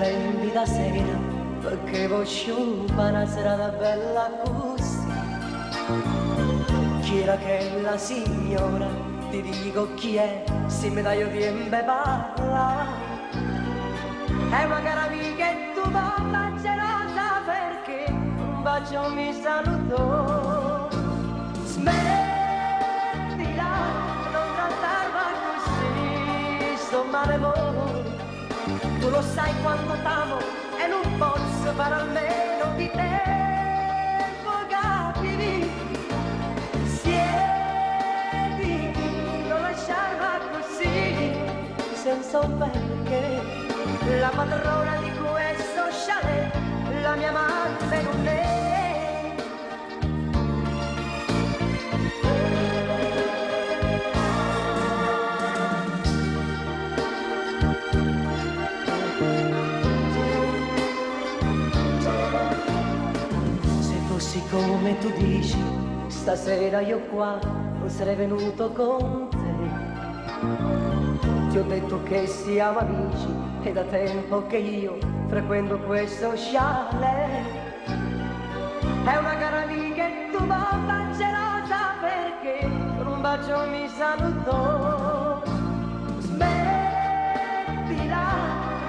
splendida sera, perché voglio fare una serata bella così. Chi era che è la signora, ti dico chi è, se mi dai io tempo parla. È una cara amica e tu mamma gelosa perché un bacio mi salutò. Smettila, non trattarmi così, sto male voi. Tu lo sai quanto t'amo e non posso fare almeno di tempo, capiti? Siediti, non lasciarmi così, senza un perché. La padrona di questo chalet, la mia amante non è. Come tu dici, stasera io qua non sarei venuto con te. Ti ho detto che siamo amici e da tempo che io frequento questo chalet. È una cara amica e tu mamma gelosa perché con un bacio mi salutò. Smettila,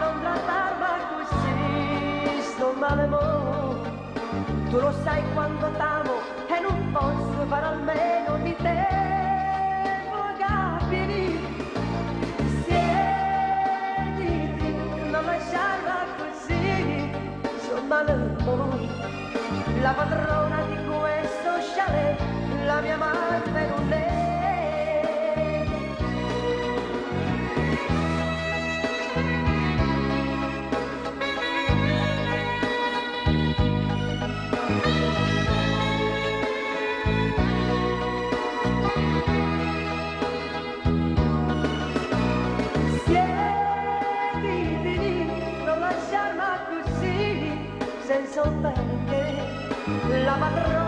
non trattarmi così, sto male mo'. Tu lo sai quanto t'amo e non posso fare almeno di tempo, capiti? Siediti, non lasciarla così, sono male poi. La padrona di questo chalet, la mia amante non è. Senza un perché, la padrona